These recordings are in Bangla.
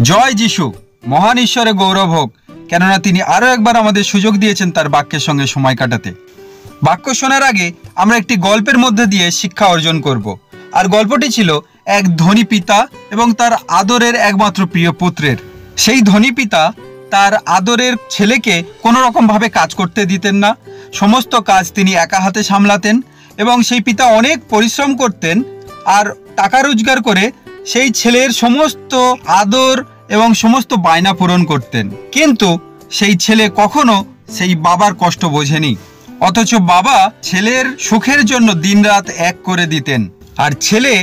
জয় যিশু, মহান ঈশ্বরে গৌরব হোক, কেননা তিনি আরও একবার আমাদের সুযোগ দিয়েছেন তার বাক্যের সঙ্গে সময় কাটাতে। বাক্য শোনার আগে আমরা একটি গল্পের মধ্যে দিয়ে শিক্ষা অর্জন করব। আর গল্পটি ছিল এক ধনী পিতা এবং তার আদরের একমাত্র প্রিয় পুত্রের। সেই ধনী পিতা তার আদরের ছেলেকে কোনো রকমভাবে কাজ করতে দিতেন না। সমস্ত কাজ তিনি একা হাতে সামলাতেন এবং সেই পিতা অনেক পরিশ্রম করতেন আর টাকা রোজগার করে সেই ছেলের সমস্ত আদর এবং সমস্ত বায়না পূরণ করতেন। কিন্তু সেই ছেলে কখনো সেই বাবার কষ্ট বোঝেনি, অথচ বাবা ছেলের সুখের জন্য দিনরাত এক করে দিতেন। আর ছেলে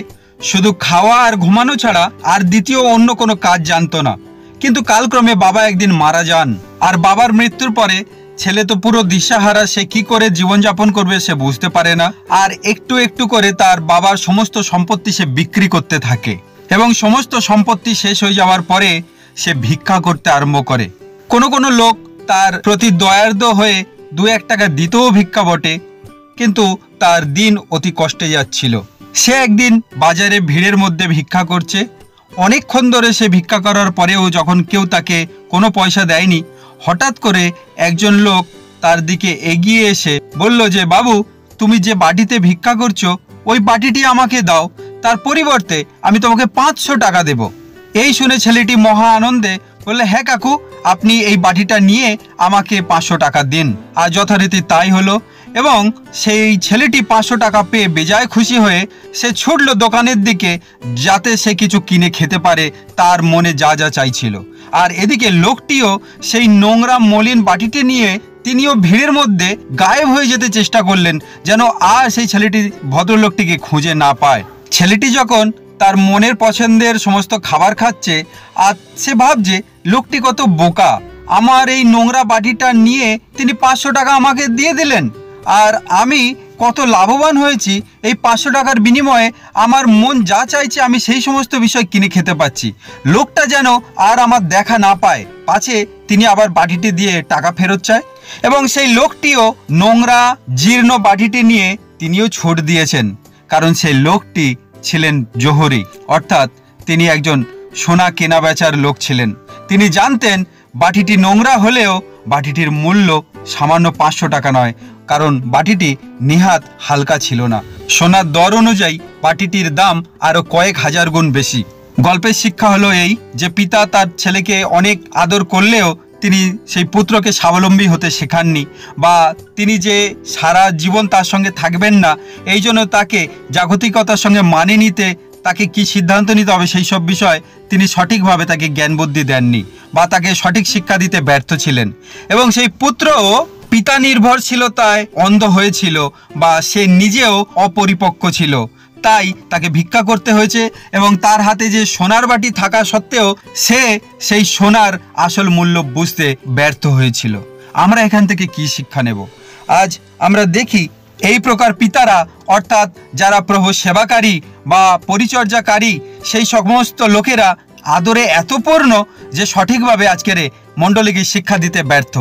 শুধু খাওয়া আর ঘুমানো ছাড়া আর দ্বিতীয় অন্য কোনো কাজ জানতো না। কিন্তু কালক্রমে বাবা একদিন মারা যান, আর বাবার মৃত্যুর পরে ছেলে তো পুরো দিশাহারা। সে কি করে জীবনযাপন করবে সে বুঝতে পারে না, আর একটু একটু করে তার বাবার সমস্ত সম্পত্তি সে বিক্রি করতে থাকে এবং সমস্ত সম্পত্তি শেষ হয়ে যাওয়ার পরে সে ভিক্ষা করতে আরম্ভ করে। কোনো কোনো লোক তার প্রতি দয়ার্দ হয়ে 2-1 টাকা দিতেও ভিক্ষা বটে, কিন্তু তার দিন অতি কষ্টে যাচ্ছিল। সে একদিন বাজারে ভিড়ের মধ্যে ভিক্ষা করছে। অনেকক্ষণ ধরে সে ভিক্ষা করার পরেও যখন কেউ তাকে কোনো পয়সা দেয়নি, হঠাৎ করে একজন লোক তার দিকে এগিয়ে এসে বলল যে, বাবু, তুমি যে বাটিতে ভিক্ষা করছো ওই বাটিটি আমাকে দাও, তার পরিবর্তে আমি তোমাকে 500 টাকা দেব। এই শুনে ছেলেটি মহা আনন্দে বললে, হ্যাঁ কাকু, আপনি এই বাটিটা নিয়ে আমাকে 500 টাকা দিন। আর যথারীতি তাই হলো এবং সেই ছেলেটি 500 টাকা পেয়ে বেজায় খুশি হয়ে সে ছুটল দোকানের দিকে, যাতে সে কিছু কিনে খেতে পারে তার মনে যা যা চাইছিল। আর এদিকে লোকটিও সেই নোংরা মলিন বাটিটি নিয়ে তিনিও ভিড়ের মধ্যে গায়েব হয়ে যেতে চেষ্টা করলেন, যেন আর সেই ছেলেটি ভদ্রলোকটিকে খুঁজে না পায়। ছেলেটি যখন তার মনের পছন্দের সমস্ত খাবার খাচ্ছে আর সে ভাবছে, লোকটি কত বোকা, আমার এই নোংরা বাটিটা নিয়ে তিনি 500 টাকা আমাকে দিয়ে দিলেন, আর আমি কত লাভবান হয়েছি। এই 500 টাকার বিনিময়ে আমার মন যা চাইছে আমি সেই সমস্ত বিষয় কিনে খেতে পাচ্ছি। লোকটা যেন আর আমার দেখা না পায়, পাছে তিনি আবার বাটিটি দিয়ে টাকা ফেরত চায়। এবং সেই লোকটিও নোংরা জীর্ণ বাটিটি নিয়ে তিনিও ছুট দিয়েছেন, কারণ সেই লোকটি ছিলেন জোহরি, অর্থাৎ তিনি একজন সোনা কেনা বেচার লোক ছিলেন। তিনি জানতেন বাটিটি নোংরা হলেও বাটিটির মূল্য সামান্য 500 টাকা নয়, কারণ বাটিটি নিহাত হালকা ছিল না। সোনার দর অনুযায়ী বাটিটির দাম আরও কয়েক হাজার গুণ বেশি। গল্পের শিক্ষা হলো এই যে, পিতা তার ছেলেকে অনেক আদর করলেও তিনি সেই পুত্রকে স্বাবলম্বী হতে শেখাননি, বা তিনি যে সারা জীবন তার সঙ্গে থাকবেন না, এই জন্য তাকে জাগতিকতার সঙ্গে মানিয়ে নিতে, তাকে কি সিদ্ধান্ত নিতে হবে সেই সব বিষয় তিনি সঠিকভাবে তাকে জ্ঞান বুদ্ধি দেননি, বা তাকে সঠিক শিক্ষা দিতে ব্যর্থ ছিলেন। এবং সেই পুত্রও পিতা নির্ভরশীলতায় অন্ধ হয়েছিল, বা সে নিজেও অপরিপক্ক ছিল, তাই তাকে ভিক্ষা করতে হয়েছে। এবং তার হাতে যে সোনার বাটি থাকা সত্ত্বেও সে সেই সোনার আসল মূল্য বুঝতে ব্যর্থ হয়েছিল। আমরা এখান থেকে কি শিক্ষা নেব? আজ আমরা দেখি এই প্রকার পিতারা, অর্থাৎ যারা প্রভু সেবাকারী বা পরিচর্যাকারী, সেই সমস্ত লোকেরা আদরে এত পূর্ণ যে সঠিকভাবে আজকের মণ্ডলীকে শিক্ষা দিতে ব্যর্থ।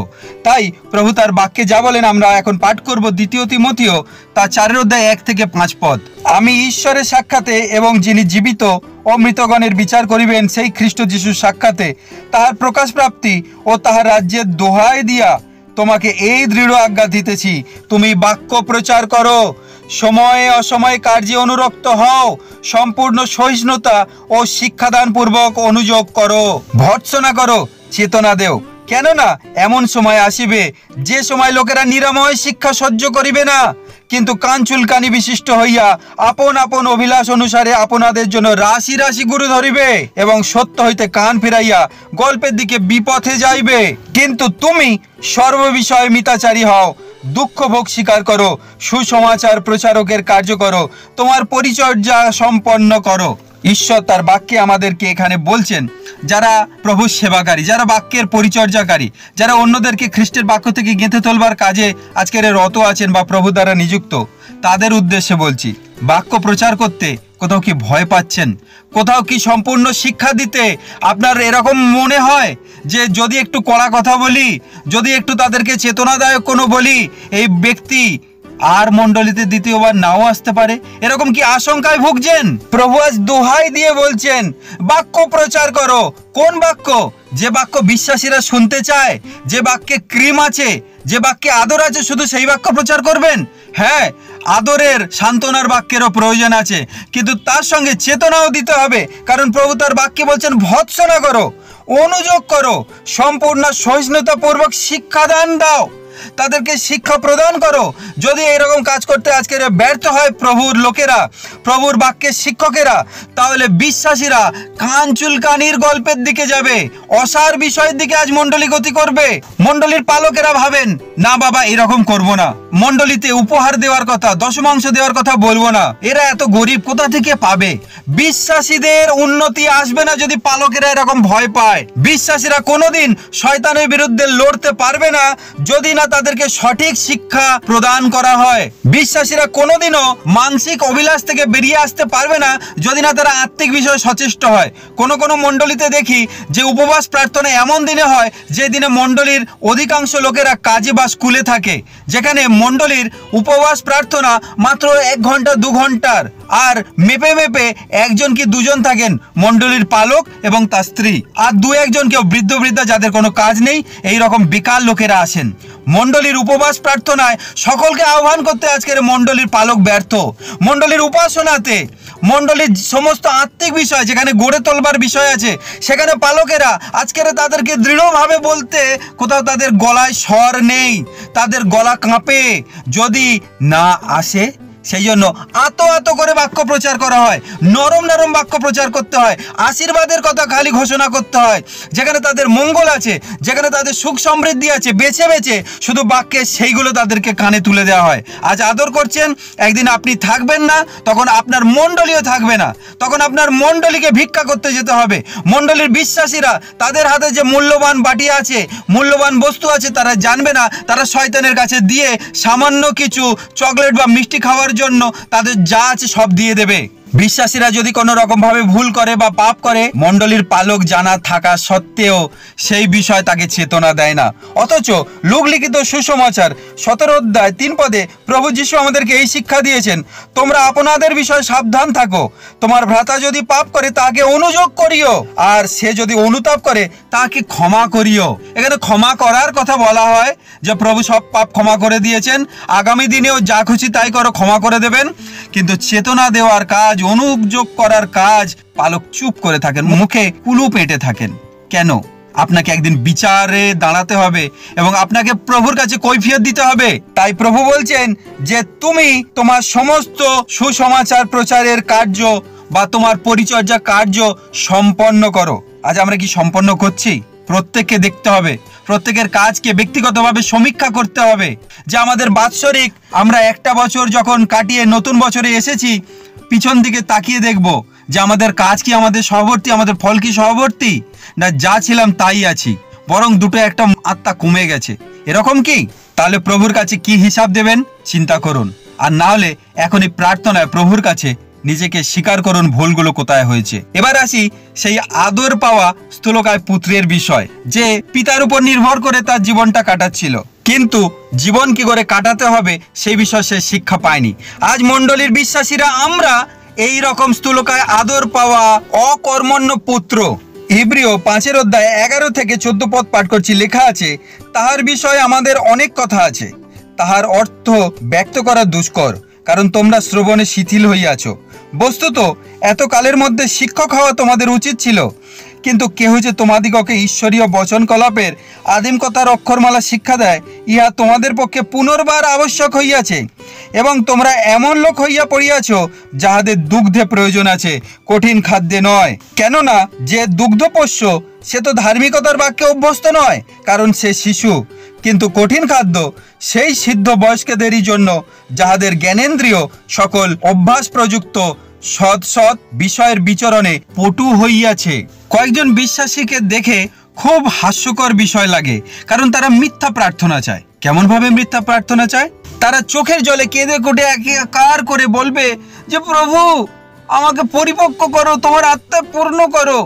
তাই প্রভু তার বাক্যে যা বলেন আমরা এখন পাঠ করব 2 তিমথিও তার 4 অধ্যায় 1 থেকে 5 পদ। আমি ঈশ্বরের সাক্ষাতে এবং যিনি জীবিত ও মৃতগণের বিচার করিবেন, সেই খ্রিস্ট যিশুর সাক্ষাতে তাহার প্রকাশ প্রাপ্তি ও তাহার রাজ্যের দোহাই দিয়া তোমাকে এই দৃঢ় আজ্ঞা দিতেছি, তুমি বাক্য প্রচার করো, সময়ে অসময়ে কার্যে অনুরক্ত হও, সম্পূর্ণ সহিষ্ণুতা ও শিক্ষাদান পূর্বক অনুযোগ করো, ভর্ৎসনা করো, চেতনা দেও। কেননা এমন সময় আসিবে যে সময় লোকেরা নিরাময় শিক্ষা সহ্য করিবে না, কিন্তু কান চুলকানি বিশিষ্ট হইয়া আপন আপন অভিলাষ অনুসারে আপনাদের জন্য রাশি রাশি গুরু ধরিবে, এবং সত্য হইতে কান ফিরাইয়া গল্পের দিকে বিপথে যাইবে। কিন্তু তুমি সর্ববিষয়ে মিতাচারী হও, দুঃখ ভোগ স্বীকার করো, সুসমাচার প্রচারকের কার্য করো, তোমার পরিচর্যা সম্পন্ন করো। ঈশ্বর তার বাক্যে আমাদেরকে এখানে বলছেন, যারা প্রভু সেবাকারী, যারা বাক্যের পরিচর্যাকারী, যারা অন্যদেরকে খ্রিস্টের বাক্য থেকে গেঁথে তোলবার কাজে আজকের রত আছেন বা প্রভু দ্বারা নিযুক্ত, তাদের উদ্দেশ্যে বলছি, বাক্য প্রচার করতে কোথাও কি ভয় পাচ্ছেন? কোথাও কি সম্পূর্ণ শিক্ষা দিতে আপনার এরকম মনে হয় যে যদি একটু কড়া কথা বলি, যদি একটু তাদেরকে চেতনাদায়ক কোনো বলি, এই ব্যক্তি আর মণ্ডলীতে দ্বিতীয়বার নাও আসতে পারে, এরকম কি আশঙ্কায় ভুগছেন? প্রভু আজ দোহাই দিয়ে বলছেন, বাক্য প্রচার করো। কোন বাক্য? যে বাক্য বিশ্বাসীরা শুনতে চায়, যে বাক্যে ক্রিম আছে, যে বাক্যে আদর আছে, শুধু সেই বাক্য প্রচার করবেন। হ্যাঁ, আদরের সান্ত্বনার বাক্যেরও প্রয়োজন আছে, কিন্তু তার সঙ্গে চেতনাও দিতে হবে। কারণ প্রভু তার বাক্যে বলছেন, ভৎসনা করো, অনুযোগ করো, সম্পূর্ণ সহিষ্ণুতাপূর্বক শিক্ষাদান দাও, তাদেরকে শিক্ষা প্রদান করো। যদি এরকম কাজ করতে আজকের ব্যর্থ হয় প্রভুর লোকেরা, প্রভুর বাক্যের শিক্ষকেরা, তাহলে বিশ্বাসীরা কান চুলকানির গল্পের দিকে যাবে, অসার বিষয়ের দিকে আজ মণ্ডলী গতি করবে। মণ্ডলীর পালকেরা ভাবেন, না বাবা এরকম করব না, মণ্ডলীতে উপহার দেওয়ার কথা, দশমাংশ দেওয়ার কথা বলবো না, এরা এত গরিব কোথা থেকে পাবে? বিশ্বাসীদের উন্নতি আসবে না যদি পালকেরা এরকম ভয় পায়। বিশ্বাসীরা কোনোদিন শয়তানের বিরুদ্ধে লড়তে পারবে না যদি না তাদেরকে সঠিক শিক্ষা প্রদান করা হয়। বিশ্বাসীরা কোনোদিনও মানসিক অভিলাষ থেকে বেরিয়ে আসতে পারবে না যদি না তারা আত্মিক বিষয়ে সচেষ্ট হয়। কোনো কোনো মণ্ডলীতে দেখি যে উপবাস প্রার্থনা এমন দিনে হয় যে দিনে মণ্ডলীর অধিকাংশ লোকেরা কাজে বা স্কুলে থাকে, যেখানে মণ্ডলীর উপবাস প্রার্থনা মাত্র 1 ঘন্টা 2 ঘন্টার, আর মেপে মেপে একজন কি দুজন থাকেন মণ্ডলীর পালক এবং তার স্ত্রী, আর 2-1জন কেউ বৃদ্ধ বৃদ্ধা যাদের কোনো কাজ নেই, এই রকম বেকার লোকেরা আসেন। মণ্ডলীর উপবাস প্রার্থনায় সকলকে আহ্বান করতে আজকের মণ্ডলীর পালক ব্যর্থ। মণ্ডলীর উপাসনাতে, মণ্ডলীর সমস্ত আত্মিক বিষয় যেখানে গড়ে তোলবার বিষয় আছে, সেখানে পালকেরা আজকের তাদেরকে দৃঢ়ভাবে বলতে কোথাও তাদের গলায় স্বর নেই, তাদের গলা কাঁপে যদি না আসে। সেই জন্য আত করে বাক্য প্রচার করা হয়, নরম নরম বাক্য প্রচার করতে হয়, আশীর্বাদের কথা খালি ঘোষণা করতে হয়, যেখানে তাদের মঙ্গল আছে, যেখানে তাদের সুখ সমৃদ্ধি আছে, বেছে বেছে শুধু বাক্যে সেইগুলো তাদেরকে কানে তুলে দেওয়া হয়। আজ আদর করছেন, একদিন আপনি থাকবেন না, তখন আপনার মণ্ডলীও থাকবে না, তখন আপনার মণ্ডলীকে ভিক্ষা করতে যেতে হবে। মণ্ডলীর বিশ্বাসীরা তাদের হাতে যে মূল্যবান বাটি আছে, মূল্যবান বস্তু আছে, তারা জানবে না, তারা শয়তানের কাছে দিয়ে সামান্য কিছু চকলেট বা মিষ্টি খাওয়ার জন্য তাদের যা আছে সব দিয়ে দেবে। বিশ্বাসীরা যদি কোনো রকম ভাবে ভুল করে বা পাপ করে, মণ্ডলীর পালক জানা থাকা সত্ত্বেও সেই বিষয় তাকে চেতনা দেয় না। অথচ লূক লিখিত সুসমাচার 17 অধ্যায় 3 পদে প্রভু যীশু আমাদেরকে এই শিক্ষা দিয়েছেন, তোমরা আপনাদের বিষয়ে সাবধান থাকো, তোমার ভ্রাতা যদি পাপ করে তাকে অনুযোগ করিও, আর সে যদি অনুতাপ করে তাকে ক্ষমা করিও। এখানে ক্ষমা করার কথা বলা হয় যে প্রভু সব পাপ ক্ষমা করে দিয়েছেন, আগামী দিনেও যা খুশি তাই করো, ক্ষমা করে দেবেন। কিন্তু চেতনা দেওয়ার কাজ, অনুযোগ করার কাজ পালক চুপ করে থাকেন, মুখে কুলু পেটে থাকেন। কেন? আপনাকে একদিন বিচারে দাঁড়াতে হবে এবং আপনাকে প্রভুর কাছে কৈফিয়ত দিতে হবে। তাই প্রভু বলছেন যে তুমি তোমার সমস্ত সুসমাচার প্রচারের কার্য বা তোমার পরিচর্যা কার্য সম্পন্ন করো। আজ আমরা কি সম্পন্ন করছি? প্রত্যেককে দেখতে হবে, প্রত্যেকের কাজকে ব্যক্তিগতভাবে সমীক্ষা করতে হবে যে আমাদের বাৎসরিক আমরা একটা বছর যখন কাটিয়ে নতুন বছরে এসেছি, পিছন দিকে তাকিয়ে দেখব যে আমাদের কাজ কি আমাদের সহবর্তী, আমাদের ফল কি সহবর্তী, না যা ছিলাম তাই আছি, বরং দুটো একটা আত্মা কমে গেছে, এরকম কি? তাহলে প্রভুর কাছে কি হিসাব দেবেন চিন্তা করুন। আর না হলে এখনই প্রার্থনায় প্রভুর কাছে নিজেকে স্বীকার করুন ভুলগুলো কোথায় হয়েছে। এবার আসি সেই আদর পাওয়া স্থূলকায় পুত্রের বিষয়, যে পিতার উপর নির্ভর করে তার জীবনটা কাটাচ্ছিল, কিন্তু জীবন কি করে কাটাতে হবে সেই বিষয়ে সে শিক্ষা পায়নি। আজ মণ্ডলীর বিশ্বাসীরা আমরা এই রকম স্থূলকায় আদর পাওয়া অকর্মণ্য পুত্র। হিব্রিয় 5 অধ্যায় 11 থেকে 14 পদ পাঠ করছি, লেখা আছে, তাহার বিষয়ে আমাদের অনেক কথা আছে, তাহার অর্থ ব্যক্ত করা দুষ্কর, কারণ তোমরা শ্রবণে শিথিল হইয়াছ। বস্তুত এত কালের মধ্যে শিক্ষক হওয়া তোমাদের উচিত ছিল, কিন্তু কেহ যে তোমাদিগকে ঈশ্বরীয় বচন কলাপের আদিম কথার অক্ষরমালা শিক্ষা দেয়, ইহা তোমাদের পক্ষে পুনর্বার আবশ্যক হইয়াছে, এবং তোমরা এমন লোক হইয়া পড়িয়াছ যাহাদের দুগ্ধে প্রয়োজন আছে, কঠিন খাদ্যে নয়। কেননা যে দুগ্ধপোষ্য সে তো ধার্মিকতার বাক্যে অভ্যস্ত নয়, কারণ সে শিশু, কিন্তু কঠিন খাদ্য সেই সিদ্ধ বয়স্কদেরই জন্য, যাহাদের জ্ঞানেন্দ্রিয় সকল অভ্যাস প্রযুক্ত সৎ সৎ বিষয়ের বিচরণে পটু হইয়াছে। কয়েকজন বিশ্বাসীকে দেখে খুব হাস্যকর বিষয় লাগে, কারণ তারা মিথ্যা প্রার্থনা চায়। কেমন ভাবে মিথ্যা প্রার্থনা চায়? তারা চোখের জলে কেঁদে কুটে একাকার করে বলবে যে প্রভু আমাকে পরিপক্ক করো, তোমার আত্মা পূর্ণ করো।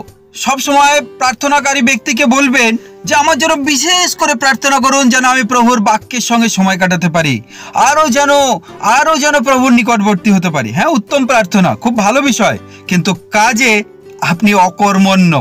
সব সময় প্রার্থনাকারী ব্যক্তিকে বলবেন যে আমার জন্য বিশেষ করে প্রার্থনা করুন, যেন আমি প্রভুর বাক্যের সঙ্গে সময় কাটাতে পারি, আরো যেন প্রভুর নিকটবর্তী হতে পারি। হ্যাঁ, উত্তম প্রার্থনা, খুব ভালো বিষয়, কিন্তু কাজে আপনি অকর্মণ্য।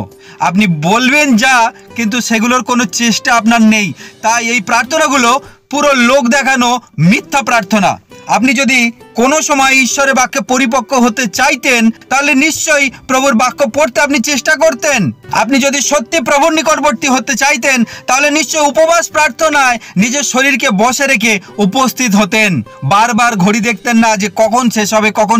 আপনি বলবেন যা, কিন্তু সেগুলোর কোনো চেষ্টা আপনার নেই। তাই এই প্রার্থনাগুলো পুরো লোক দেখানো মিথ্যা প্রার্থনা। আপনি যদি কোনো সময় ঈশ্বরের বাক্যে পরিপক্ক হতে চাইতেন, তাহলে নিশ্চয়ই প্রভুর বাক্য পড়তে আপনি চেষ্টা করতেন। আপনি যদি সত্যি প্রভুর নিকটবর্তী হতে চাইতেন, তাহলে নিশ্চয়ই উপবাস প্রার্থনায় নিজের শরীরকে বসে রেখে উপস্থিত হতেন। বারবার ঘড়ি দেখতেন না যে কখন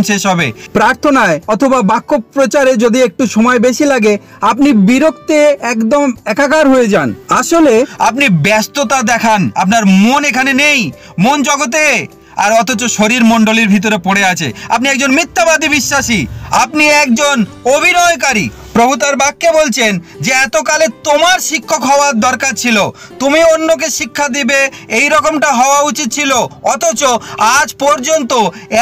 শেষ হবে। প্রার্থনায় অথবা বাক্য প্রচারে যদি একটু সময় বেশি লাগে, আপনি বিরক্তে একদম একাকার হয়ে যান। আসলে আপনি ব্যস্ততা দেখান, আপনার মন এখানে নেই, মন জগতে, আর অথচ শরীর মণ্ডলীর ভিতরে পড়ে আছে। আপনি একজন মিথ্যাবাদী বিশ্বাসী, আপনি একজন অভিনয়কারী। প্রভু তার বাক্যে বলছেন যে এতকালে তোমার শিক্ষক হওয়ার দরকার ছিল, তুমি অন্যকে শিক্ষা দিবে, এই রকমটা হওয়া উচিত ছিল। অথচ আজ পর্যন্ত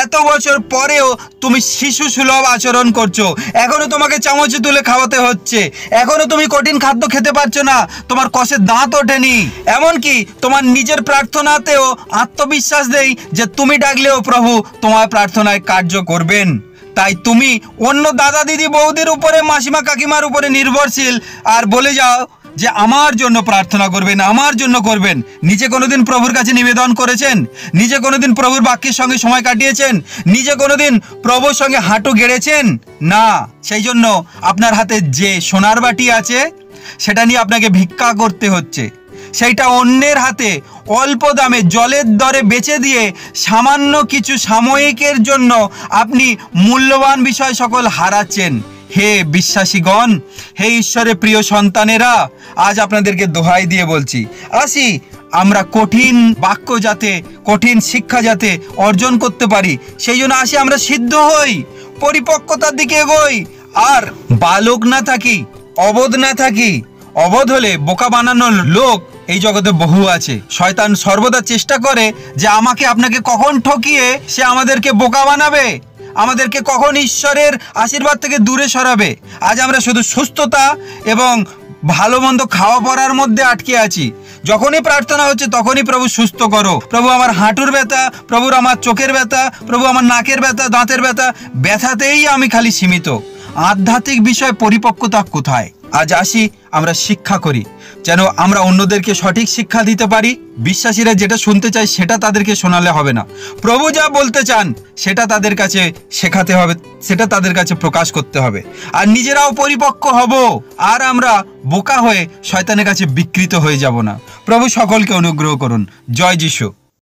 এত বছর পরেও তুমি শিশু সুলভ আচরণ করছো। এখনো তোমাকে চামচে তুলে খাওয়াতে হচ্ছে, এখনো তুমি কঠিন খাদ্য খেতে পারছো না, তোমার কষে দাঁত ওঠেনি। এমনকি তোমার নিজের প্রার্থনাতেও আত্মবিশ্বাস দেই যে তুমি ডাকলেও প্রভু তোমার প্রার্থনায় কার্য করবেন। তাই তুমি অন্য দাদা দিদি বৌদির উপরে, মাসিমা কাকিমার উপরে নির্ভরশীল, আর বলে যাও যে আমার জন্য প্রার্থনা করবেন, আমার জন্য করবেন। নিজে কোনোদিন প্রভুর কাছে নিবেদন করেছেন? নিজে কোনোদিন প্রভুর বাক্যের সঙ্গে সময় কাটিয়েছেন? নিজে কোনোদিন প্রভুর সঙ্গে হাঁটু গেড়েছেন? না। সেই জন্য আপনার হাতে যে সোনার বাটি আছে, সেটা নিয়ে আপনাকে ভিক্ষা করতে হচ্ছে। সেইটা অন্যের হাতে অল্প দামে জলের দরে বেচে দিয়ে সামান্য কিছু সাময়িকের জন্য আপনি মূল্যবান বিষয় সকল হারাচ্ছেন। হে বিশ্বাসীগণ, হে ঈশ্বরের প্রিয় সন্তানেরা, আজ আপনাদেরকে দোহাই দিয়ে বলছি, আসি আমরা কঠিন বাক্য যাতে, কঠিন শিক্ষা যাতে অর্জন করতে পারি, সেই জন্য আসি আমরা সিদ্ধ হই, পরিপক্কতার দিকে এগোই, আর বালক না থাকি, অবোধ না থাকি। অবোধ হলে বোকা বানানোর লোক এই জগতে বহু আছে। শয়তান সর্বদা চেষ্টা করে যে আমাকে আপনাকে কখন ঠকিয়ে সে আমাদেরকে বোকা বানাবে, আমাদেরকে কখন ঈশ্বরের আশীর্বাদ থেকে দূরে সরাবে। আজ আমরা শুধু সুস্থতা এবং ভালো মন্দ খাওয়া পড়ার মধ্যে আটকে আছি। যখনই প্রার্থনা হচ্ছে তখনই প্রভু সুস্থ করো, প্রভু আমার হাঁটুর ব্যথা, প্রভু আমার চোখের ব্যথা, প্রভু আমার নাকের ব্যথা, দাঁতের ব্যথা, ব্যথাতেই আমি খালি সীমিত। আধ্যাত্মিক বিষয় পরিপক্কতা কোথায়? আজ আসি আমরা শিক্ষা করি, যেন আমরা অন্যদেরকে সঠিক শিক্ষা দিতে পারি। বিশ্বাসীরা যেটা শুনতে চায় সেটা তাদেরকে শোনালে হবে না, প্রভু যা বলতে চান সেটা তাদের কাছে শেখাতে হবে, সেটা তাদের কাছে প্রকাশ করতে হবে। আর নিজেরাও পরিপক্ক হব, আর আমরা বোকা হয়ে শয়তানের কাছে বিকৃত হয়ে যাব না। প্রভু সকলকে অনুগ্রহ করুন। জয় যিশু।